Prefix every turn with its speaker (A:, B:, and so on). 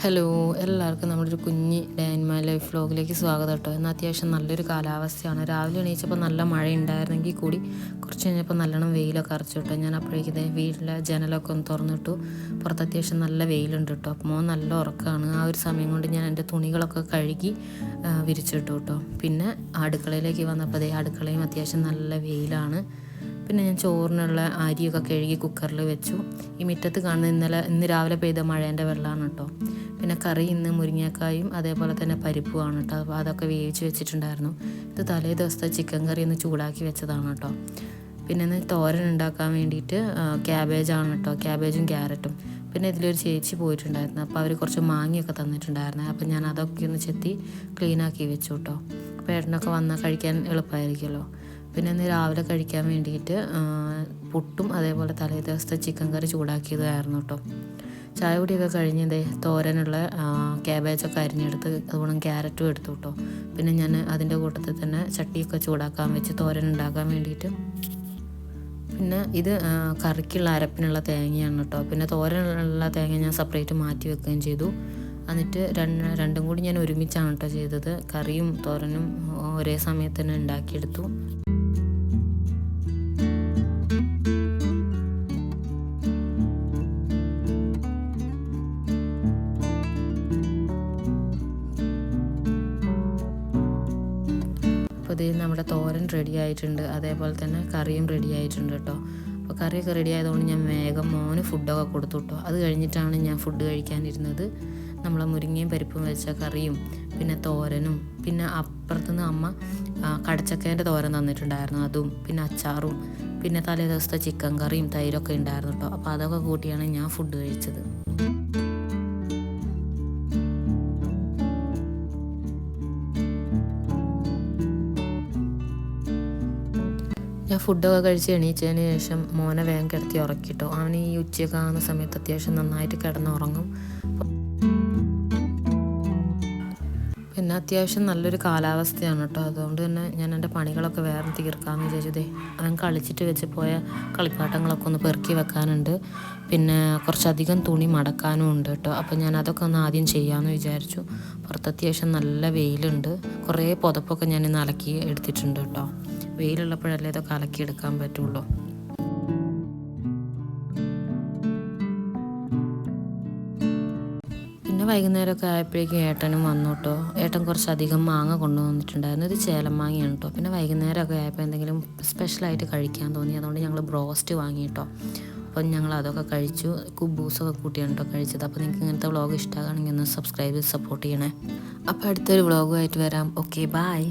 A: Hello, എല്ലാവർക്കും നമ്മുടെ ഒരു കുഞ്ഞ് ഡേ ഇൻ മൈ ലൈഫ് വ്ലോഗിലേക്ക് സ്വാഗതം കേട്ടോ. എന്നാൽ അത്യാവശ്യം നല്ലൊരു കാലാവസ്ഥയാണ്. രാവിലെ എണീച്ചപ്പോൾ നല്ല മഴ ഉണ്ടായിരുന്നെങ്കിൽ കൂടി കുറച്ച് കഴിഞ്ഞപ്പോൾ നല്ലോണം വെയിലൊക്കെ അറച്ചു കേട്ടോ. ഞാൻ അപ്പോഴേക്കും വീട്ടിലെ ജനലൊക്കെ ഒന്ന് തുറന്നിട്ടു. പുറത്ത് അത്യാവശ്യം നല്ല വെയിലുണ്ട് കേട്ടോ. അപ്പോൾ മോൻ നല്ല ഉറക്കമാണ്. ആ ഒരു സമയം കൊണ്ട് ഞാൻ എൻ്റെ തുണികളൊക്കെ കഴുകി വിരിച്ചിട്ടു കേട്ടോ. പിന്നെ അടുക്കളയിലേക്ക് വന്നപ്പോൾ അടുക്കളയും അത്യാവശ്യം നല്ല വെയിലാണ്. പിന്നെ ഞാൻ ചോറിനുള്ള അരിയൊക്കെ കഴുകി കുക്കറിൽ വെച്ചു. ഈ മുറ്റത്ത് കാണുന്ന ഇന്ന് രാവിലെ പെയ്ത മഴേൻ്റെ വെള്ളമാണ് കേട്ടോ. പിന്നെ കറി ഇന്ന് മുരിങ്ങക്കായും അതേപോലെ തന്നെ പരിപ്പുമാണ് കേട്ടോ. അപ്പോൾ അതൊക്കെ വേവിച്ച് വെച്ചിട്ടുണ്ടായിരുന്നു. ഇത് തലേ ദിവസത്തെ ചിക്കൻ കറി ഒന്ന് ചൂടാക്കി വെച്ചതാണ് കേട്ടോ. പിന്നെ ഇന്ന് തോരൻ ഉണ്ടാക്കാൻ വേണ്ടിയിട്ട് ക്യാബേജാണ് കേട്ടോ, ക്യാബേജും ക്യാരറ്റും. പിന്നെ ഇതിലൊരു ചേച്ചി പോയിട്ടുണ്ടായിരുന്നു. അപ്പോൾ അവർ കുറച്ച് മാങ്ങയൊക്കെ തന്നിട്ടുണ്ടായിരുന്നു. അപ്പോൾ ഞാൻ അതൊക്കെ ഒന്ന് ചെത്തി ക്ലീനാക്കി വെച്ചു കേട്ടോ. അപ്പോൾ ഏട്ടനൊക്കെ വന്നാൽ കഴിക്കാൻ എളുപ്പമായിരിക്കുമല്ലോ. പിന്നെ ഇന്ന് രാവിലെ കഴിക്കാൻ വേണ്ടിയിട്ട് പുട്ടും അതേപോലെ തലേ ദിവസത്തെ ചിക്കൻ കറി ചൂടാക്കിയതായിരുന്നു കേട്ടോ. ചായ കുടിയൊക്കെ കഴിഞ്ഞതേ തോരനുള്ള ക്യാബേജൊക്കെ അരിഞ്ഞെടുത്ത് അതുകൊണ്ട് ക്യാരറ്റും എടുത്തു കേട്ടോ. പിന്നെ ഞാൻ അതിൻ്റെ കൂട്ടത്തിൽ തന്നെ ചട്ടിയൊക്കെ ചൂടാക്കാൻ വെച്ച് തോരൻ ഉണ്ടാക്കാൻ വേണ്ടിയിട്ട്. പിന്നെ ഇത് കറിക്കുള്ള അരപ്പിനുള്ള തേങ്ങയാണ് കേട്ടോ. പിന്നെ തോരനുള്ള തേങ്ങ ഞാൻ സെപ്പറേറ്റ് മാറ്റി വെക്കുകയും ചെയ്തു. എന്നിട്ട് രണ്ടും കൂടി ഞാൻ ഒരുമിച്ചാണ് കേട്ടോ ചെയ്തത്. കറിയും തോരനും ഒരേ സമയത്ത് തന്നെ ഉണ്ടാക്കിയെടുത്തു. അപ്പോൾ ഇത് നമ്മുടെ തോരൻ റെഡി ആയിട്ടുണ്ട്, അതേപോലെ തന്നെ കറിയും റെഡി ആയിട്ടുണ്ട് കേട്ടോ. അപ്പോൾ കറിയൊക്കെ റെഡി ആയതുകൊണ്ട് ഞാൻ വേഗം മോന് ഫുഡൊക്കെ കൊടുത്തു കേട്ടോ. അത് കഴിഞ്ഞിട്ടാണ് ഞാൻ ഫുഡ് കഴിക്കാനിരുന്നത്. നമ്മളെ മുരിങ്ങയും പരിപ്പും വെച്ച കറിയും പിന്നെ തോരനും പിന്നെ അപ്പുറത്തുനിന്ന് അമ്മ കടച്ചക്കേൻ്റെ തോരൻ തന്നിട്ടുണ്ടായിരുന്നു, അതും പിന്നെ അച്ചാറും പിന്നെ തലേ ദിവസത്തെ ചിക്കൻ കറിയും തൈരൊക്കെ ഉണ്ടായിരുന്നു കേട്ടോ. അപ്പോൾ അതൊക്കെ കൂട്ടിയാണ് ഞാൻ ഫുഡ് കഴിച്ചത്. ഞാൻ ഫുഡൊക്കെ കഴിച്ച് എണീച്ചതിന് ശേഷം മോനെ വേഗം കിടത്തി ഉറക്കിട്ടോ. അവൻ ഈ ഉച്ചയൊക്കെ ആകുന്ന സമയത്ത് അത്യാവശ്യം നന്നായിട്ട് കിടന്നുറങ്ങും. പിന്നെ അത്യാവശ്യം നല്ലൊരു കാലാവസ്ഥയാണ് കേട്ടോ. അതുകൊണ്ട് തന്നെ ഞാൻ എൻ്റെ പണികളൊക്കെ വേറെ തീർക്കാമെന്ന് വിചാരിച്ചതേ. അവൻ കളിച്ചിട്ട് വെച്ച് പോയ കളിപ്പാട്ടങ്ങളൊക്കെ ഒന്ന് പെറുക്കി വെക്കാനുണ്ട്. പിന്നെ കുറച്ചധികം തുണി മടക്കാനും ഉണ്ട് കേട്ടോ. അപ്പോൾ ഞാൻ അതൊക്കെ ഒന്ന് ആദ്യം ചെയ്യാമെന്ന് വിചാരിച്ചു. പുറത്ത് അത്യാവശ്യം നല്ല വെയിലുണ്ട്. കുറേ പുതപ്പൊക്കെ ഞാൻ ഇന്ന് അലക്കി എടുത്തിട്ടുണ്ട് കേട്ടോ. വെയിലുള്ളപ്പോഴല്ലേ ഇതൊക്കെ അലക്കിയെടുക്കാൻ പറ്റുള്ളൂ. പിന്നെ വൈകുന്നേരമൊക്കെ ആയപ്പോഴേക്കും ഏട്ടനും വന്നു കേട്ടോ. ഏട്ടൻ കുറച്ചധികം മാങ്ങ കൊണ്ടുവന്നിട്ടുണ്ടായിരുന്നു. ഇത് ചേലം മാങ്ങയാണ് കേട്ടോ. പിന്നെ വൈകുന്നേരമൊക്കെ ആയപ്പോൾ എന്തെങ്കിലും സ്പെഷ്യലായിട്ട് കഴിക്കാൻ തോന്നി. അതുകൊണ്ട് ഞങ്ങൾ ബ്രോസ്റ്റ് വാങ്ങി കേട്ടോ. അപ്പം ഞങ്ങൾ അതൊക്കെ കഴിച്ചു. കുബൂസൊക്കെ കൂട്ടിയാണ് കേട്ടോ കഴിച്ചത്. അപ്പോൾ നിങ്ങൾക്ക് ഇങ്ങനത്തെ വ്ളോഗ് ഇഷ്ടമാണെങ്കിൽ ഒന്ന് സബ്സ്ക്രൈബ് ചെയ്ത് സപ്പോർട്ട് ചെയ്യണേ. അപ്പോൾ അടുത്തൊരു വ്ളോഗുമായിട്ട് വരാം. Okay, by.